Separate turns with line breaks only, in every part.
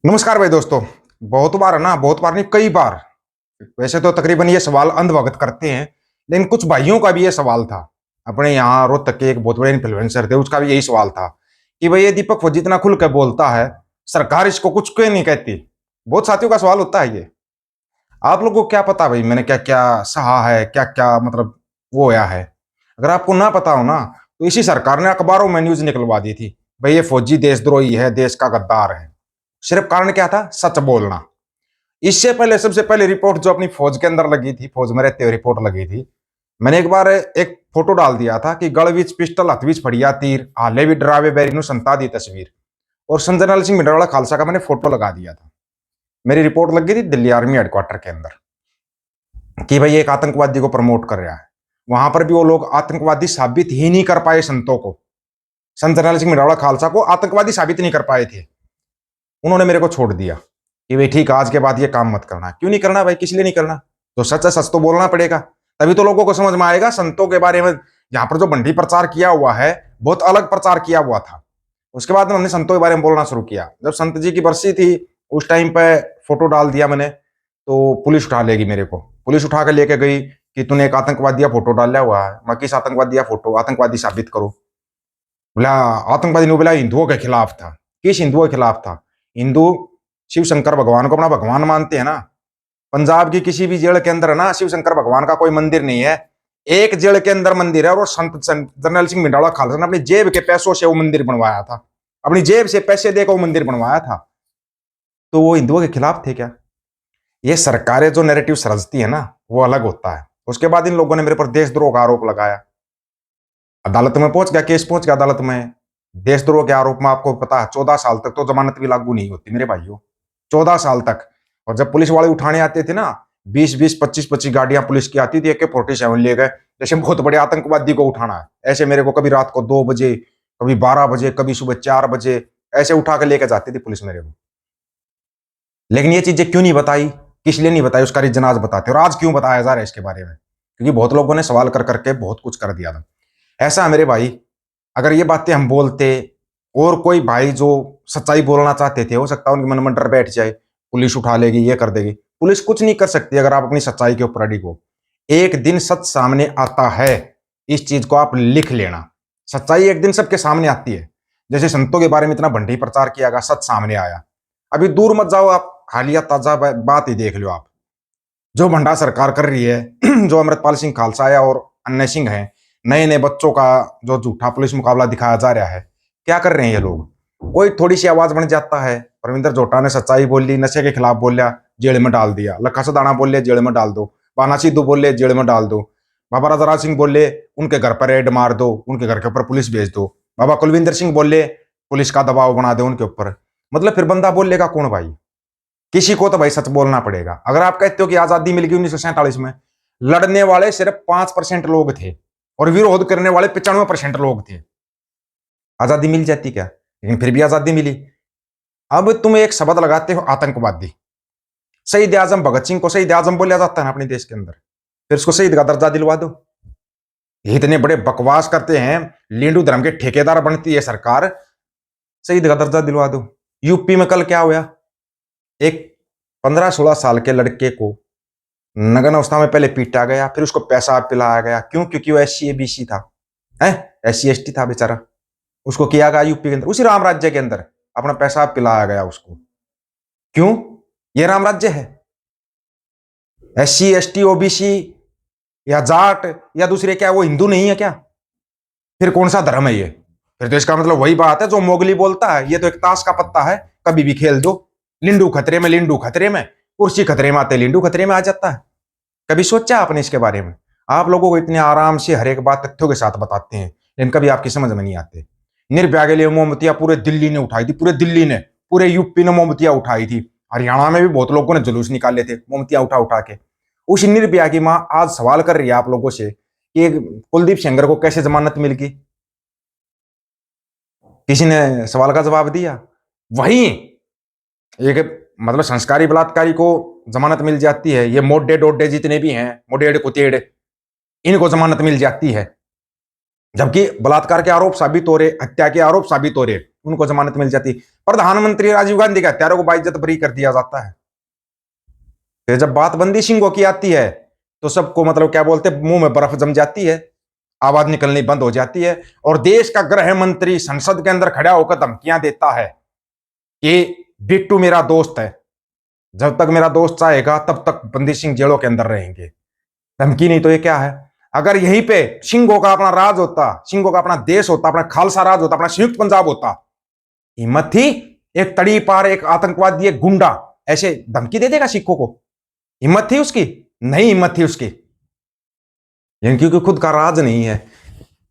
नमस्कार भाई दोस्तों। बहुत बार नहीं, कई बार। वैसे तो तकरीबन ये सवाल अंधभगत करते हैं, लेकिन कुछ भाइयों का भी ये सवाल था। अपने यहाँ रोहतक के एक बहुत बड़े इन्फ्लुएंसर थे, उसका भी यही सवाल था कि भाई ये दीपक फौजी इतना खुल के बोलता है, सरकार इसको कुछ क्यों नहीं कहती। बहुत साथियों का सवाल होता है ये। आप लोगों को क्या पता भाई मैंने क्या क्या सहा है, क्या क्या मतलब वो होया है। अगर आपको ना पता हो ना, तो इसी सरकार ने अखबारों में न्यूज निकलवा दी थी, भाई ये फौजी देशद्रोही है, देश का गद्दार है। सिर्फ कारण क्या था? सच बोलना। इससे पहले सबसे पहले रिपोर्ट जो अपनी फौज के अंदर लगी थी, फौज में रहते हुए रिपोर्ट लगी थी, मैंने एक बार एक फोटो डाल दिया था कि गल विच पिस्टल हथ विच फड़िया तीर हाले भी डरावे बैरी नु संता दी तस्वीर। और संजय लाल सिंह भिंडरावाला खालसा का मैंने फोटो लगा दिया था। मेरी रिपोर्ट लग गई थी दिल्ली आर्मी हेडक्वार्टर के अंदर कि भाई एक आतंकवादी को प्रमोट कर रहा है। वहां पर भी वो लोग आतंकवादी साबित ही नहीं कर पाए संतों को, संत जनरल सिंह भिंडरावाला खालसा को आतंकवादी साबित नहीं कर पाए थे। उन्होंने मेरे को छोड़ दिया कि भाई ठीक, आज के बाद ये काम मत करना। क्यों नहीं करना भाई? किस लिए नहीं करना? तो सच है, सच तो बोलना पड़ेगा, तभी तो लोगों को समझ में आएगा संतों के बारे में। यहाँ पर जो बंडी प्रचार किया हुआ है, बहुत अलग प्रचार किया हुआ था। उसके बाद हमने संतों के बारे में बोलना शुरू किया। जब संत जी की बरसी थी, उस टाइम पे फोटो डाल दिया मैंने, तो पुलिस उठा लेगी मेरे को। पुलिस उठा के लेके गई कि तूने एक आतंकवादी का फोटो डाला हुआ है। मैं किस आतंकवादी का फोटो? आतंकवादी साबित करो। बोला आतंकवादी ने बोला हिंदुओं के खिलाफ था। किस हिंदुओं के खिलाफ था? हिंदू शिव शंकर भगवान को अपना भगवान मानते हैं ना। पंजाब की किसी भी जेल के अंदर है ना, शिव शंकर भगवान का कोई मंदिर नहीं है। एक जेल के अंदर मंदिर है, और संत जरनैल सिंह भिंडरावाला खालसा ने अपनी जेब के पैसों से वो मंदिर बनवाया था। अपनी जेब से पैसे देकर वो मंदिर बनवाया था। तो वो हिंदुओं के खिलाफ थे क्या? ये सरकारें जो नैरेटिव सृजती है ना, वो अलग होता है। उसके बाद इन लोगों ने मेरे पर देशद्रोह का आरोप लगाया। अदालत में पहुंच गया, केस पहुंच गया अदालत में। देशद्रोह के आरोप में आपको पता है 14 साल तक तो जमानत भी लागू नहीं होती मेरे भाइयों। 14 साल तक। और जब पुलिस वाले उठाने आते थे ना, 20-20, 25-25 गाड़ियां पुलिस की आती थी, AK-47 ले गए, जैसे बहुत बड़े आतंकवादी को उठाना है। ऐसे मेरे को कभी रात को 2 बजे, कभी 12 बजे, कभी सुबह 4 बजे ऐसे उठा के लेके जाती थी पुलिस मेरे को। लेकिन ये चीजें क्यों नहीं बताई, किस लिए नहीं बताई, उसका रीजन आज बताते। और आज क्यों बताया जा रहा है इसके बारे में? क्योंकि बहुत लोगों ने सवाल कर करके बहुत कुछ कर दिया था। ऐसा है मेरे भाई, अगर ये बातें हम बोलते और कोई भाई जो सच्चाई बोलना चाहते थे, हो सकता है उनके मन में डर बैठ जाए, पुलिस उठा लेगी, ये कर देगी। पुलिस कुछ नहीं कर सकती अगर आप अपनी सच्चाई के ऊपर अडिग हो। एक दिन सच सामने आता है, इस चीज को आप लिख लेना। सच्चाई एक दिन सबके सामने आती है। जैसे संतों के बारे में इतना भंडी प्रचार किया गया, सच सामने आया। अभी दूर मत जाओ, आप हालिया ताजा बात ही देख लो। आप जो भंडा सरकार कर रही है जो अमृतपाल सिंह खालसा है और अन्य सिंह है, नए नए बच्चों का जो झूठा पुलिस मुकाबला दिखाया जा रहा है, क्या कर रहे हैं ये लोग? कोई थोड़ी सी आवाज बन जाता है, परविंदर जोटा ने सच्चाई बोल ली, नशे के खिलाफ बोलिया, जेल में डाल दिया। लखा सदाना बोले जेल में डाल दो, बाना सिद्धू बोले जेल में डाल दो, बाबा राजा सिंह बोले उनके घर पर रेड मार दो, उनके घर के ऊपर पुलिस भेज दो, बाबा कुलविंदर सिंह बोले पुलिस का दबाव बना दो उनके ऊपर। मतलब फिर बंदा बोलेगा कौन भाई? किसी को तो भाई सच बोलना पड़ेगा। अगर आप कहते हो कि आजादी मिल गई 1947 में, लड़ने वाले सिर्फ 5% लोग थे और विरोध करने वाले 95% लोग थे। आजादी मिल जाती क्या? लेकिन फिर भी आजादी मिली। अब तुम एक शब्द लगाते हो आतंकवादी। शहीद आजम भगत सिंह को शहीद आजम बोला जाता है ना अपने देश के अंदर, फिर उसको शहीद का दर्जा दिलवा दो। इतने बड़े बकवास करते हैं, लिंडू धर्म के ठेकेदार बनती है सरकार, शहीद का दर्जा दिलवा दो। यूपी में कल क्या हुआ? एक 15-16 साल के लड़के को नग्न अवस्था में पहले पीटा गया, फिर उसको पैसा पिलाया गया। क्यों? क्योंकि वो SC-BC था, SC-ST था बेचारा। उसको किया गया यूपी के अंदर, उसी राम राज्य के अंदर अपना पैसा पिलाया गया उसको। क्यों? ये राम राज्य है। SC-ST OBC या जाट या दूसरे क्या, वो हिंदू नहीं है क्या? फिर कौन सा धर्म है ये? फिर तो इसका मतलब वही बात है जो मोगली बोलता है, ये तो एक ताश का पत्ता है, कभी भी खेल दो। लिंडू खतरे में, लिंडू खतरे में, कुर्सी खतरे में आते लिंडू खतरे में आ जाता है। कभी सोचा आपने इसके बारे में? आप लोगों को इतने आराम से हर एक बात तथ्यों के साथ बताते हैं, लेकिन कभी आपकी समझ में नहीं आते। निर्भया के लिए मोमबत्तियां पूरे दिल्ली ने उठाई थी, पूरे दिल्ली ने, पूरे यूपी ने मोमबत्तियां उठाई थी। हरियाणा में भी बहुत लोगों ने जुलूस निकाले थे मोमबत्तियां उठा उठा के। उस निर्भया की मां आज सवाल कर रही है आप लोगों से कि कुलदीप सेंगर को कैसे जमानत मिल गई? किसी ने सवाल का जवाब दिया? वही एक मतलब संस्कारी बलात्कारी को जमानत मिल जाती है। ये मोडे डोडे जितने भी हैं, मोडेड़ कुतेड़, इनको जमानत मिल जाती है। जबकि बलात्कार के आरोप साबित हो रहे, हत्या के आरोप साबित हो रहे, उनको जमानत मिल जाती। प्रधानमंत्री राजीव गांधी के हत्यारों को बाइज्जत बरी कर दिया जाता है। फिर जब बात बंदी सिंहों की आती है तो सबको मतलब क्या बोलते, मुंह में बर्फ जम जाती है, आवाज निकलनी बंद हो जाती है। और देश का गृह मंत्री संसद के अंदर खड़ा होकर धमकियां देता है कि बिट्टू मेरा दोस्त है, जब तक मेरा दोस्त चाहेगा तब तक बंदी सिंह जेलों के अंदर रहेंगे। धमकी नहीं तो ये क्या है? अगर यहीं पे सिंहों का अपना राज होता, सिंहों का अपना देश होता, अपना खालसा राज होता, अपना संयुक्त पंजाब होता, हिम्मत थी एक तड़ी पार एक आतंकवादी एक गुंडा ऐसे धमकी दे देगा सिखों को? हिम्मत थी उसकी? नहीं हिम्मत थी उसकी। लेकिन क्योंकि खुद का राज नहीं है,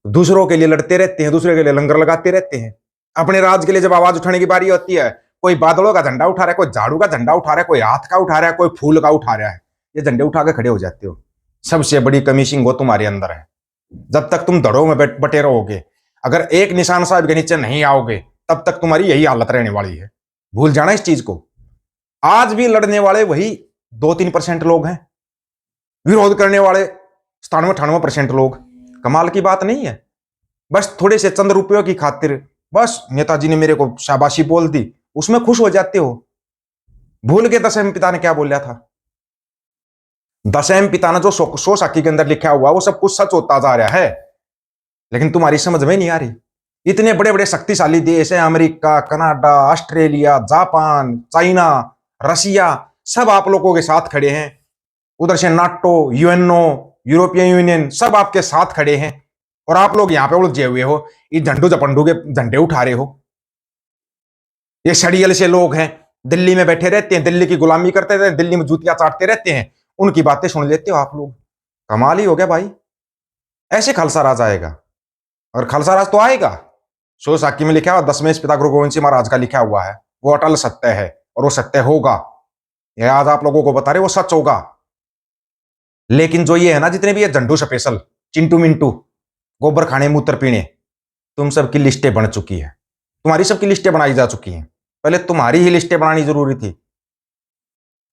दूसरों के लिए लड़ते रहते हैं, दूसरे के लिए लंगर लगाते रहते हैं। अपने राज के लिए जब आवाज उठाने की बारी होती है, कोई बादलों का झंडा उठा रहा है, कोई झाड़ू का झंडा उठा रहा है, कोई हाथ का उठा रहा है, कोई फूल का उठा रहा है, ये झंडे उठा के खड़े हो जाते हो। सबसे बड़ी कमी सिंह तुम्हारे अंदर है। जब तक तुम धड़ों में बटे रहोगे, अगर एक निशान साहब के नीचे नहीं आओगे, तब तक तुम्हारी यही हालत रहने वाली है। भूल जाना इस चीज को। आज भी लड़ने वाले वही 2-3% लोग हैं, विरोध करने वाले 97-98% लोग। कमाल की बात नहीं है? बस थोड़े से चंद रुपयों की खातिर बस नेताजी ने मेरे को शाबाशी बोल दी, उसमें खुश हो जाते हो। भूल के दशम पिता ने क्या बोला था? दशम पिता ने जो सो साखी के अंदर लिखा हुआ वो सब कुछ सच होता जा रहा है, लेकिन तुम्हारी समझ में नहीं आ रही। इतने बड़े बड़े शक्तिशाली देश है, America, Canada, Australia, Japan, China, Russia, सब आप लोगों के साथ खड़े हैं। उधर से नाटो, यूएनओ, यूरोपियन यूनियन, सब आपके साथ खड़े हैं, और आप लोग यहां पे उलझे हुए हो, ये झंडू झपंडू के झंडे उठा रहे हो। ये सड़ियल से लोग हैं, दिल्ली में बैठे रहते हैं, दिल्ली की गुलामी करते रहते हैं, दिल्ली में जूतियां चाटते रहते हैं, उनकी बातें सुन लेते हो आप लोग। कमाल ही हो गया भाई। ऐसे खालसा राज आएगा, और खालसा राज तो आएगा। सो साकी में लिखा हुआ 10वें पिता गुरु गोविंद सिंह महाराज का लिखा हुआ है, वो अटल सत्य है और वो सत्य होगा। ये आज आप लोगों को बता रहे वो सच होगा। लेकिन जो ये है ना, जितने भी ये झंडू स्पेशल, चिंटू मिंटू, गोबर खाने मूत्र पीने, तुम सबकी लिस्टें बन चुकी है, तुम्हारी सबकी लिस्टें बनाई जा चुकी हैं। पहले तुम्हारी ही लिस्टें बनानी जरूरी थी।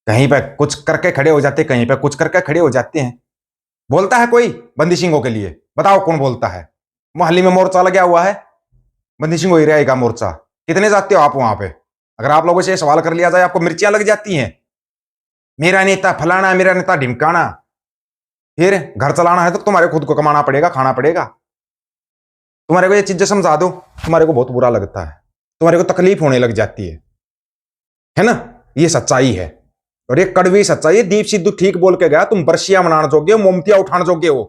कहीं पे कुछ करके खड़े हो जाते, कहीं पे कुछ करके खड़े हो जाते हैं। बोलता है कोई बंदी सिंहों के लिए? बताओ कौन बोलता है? मोहाली में मोर्चा लगा हुआ है, बंदी सिंह एरिया का मोर्चा। कितने जाते हो आप वहां पे? अगर आप लोगों से सवाल कर लिया जाए, आपको मिर्चियां लग जाती हैं। मेरा नेता फलाना, मेरा नेता ढिमकाना। फिर घर चलाना है तो तुम्हारे खुद को कमाना पड़ेगा, खाना पड़ेगा। तुम्हारे को ये चीजें समझा दो, तुम्हारे को बहुत बुरा लगता है, तुम्हारे को तकलीफ होने लग जाती है ना? ये सच्चाई है, और ये कड़वी सच्चाई है। दीप सिद्धू ठीक बोल के गया, तुम बर्शिया मनाने जोगे हो, मोमतिया उठाने जोगे हो,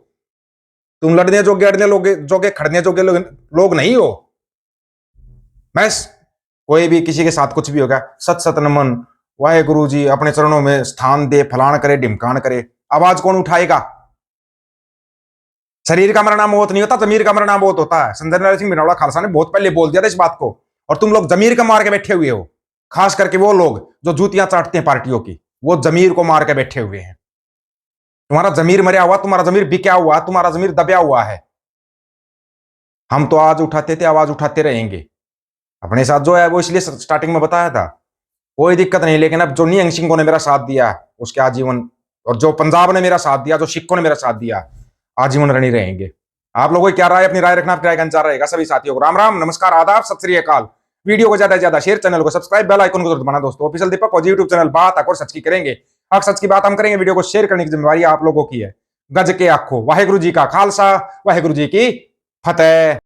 तुम लड़ने जोगे, अड़ने जोगे, खड़ने जोगे लोग नहीं हो। बस कोई भी किसी के साथ कुछ भी होगा, सत सत नमन, वाहे गुरु जी अपने चरणों में स्थान दे, फलान करे, ढिमकान करे, आवाज कौन उठाएगा? शरीर का मरना मौत नहीं होता, जमीर का मरना मौत होता है। संजय नारायण सिंह बिनौला खालसा ने बहुत पहले बोल दिया था इस बात को, और तुम लोग जमीर का मार के बैठे हुए हो। खास करके वो लोग जो जूतियां चाटते हैं पार्टियों की, वो जमीर को मार के बैठे हुए हैं। तुम्हारा जमीर मरा हुआ, तुम्हारा जमीर बिका हुआ, तुम्हारा जमीर दबया हुआ है। हम तो आज उठाते थे, आवाज उठाते रहेंगे। अपने साथ जो है वो इसलिए स्टार्टिंग में बताया था, कोई दिक्कत नहीं। लेकिन अब जो निहंग सिंहों ने मेरा साथ दिया उसके आजीवन, और जो पंजाब ने मेरा साथ दिया, जो सिखों ने मेरा साथ दिया, आजीवन ऋणी रहेंगे। आप लोगों की क्या राय? अपनी राय रखना, आपकी राय का इंतजार रहेगा। सभी साथियों को राम राम, नमस्कार, आदाब, सत श्री अकाल। वीडियो को ज्यादा से ज्यादा शेयर, चैनल को सब्सक्राइब, बेल आइकन को जरूर दबाना दोस्तों। ऑफिशियल दीपक और यूट्यूब चैनल बात और सच की करेंगे, हक सच की बात हम करेंगे। वीडियो को शेयर करने की जिम्मेवारी आप लोगों की है। गज के आखो, वाहेगुरु जी का खालसा, वाहेगुरु जी की फतेह।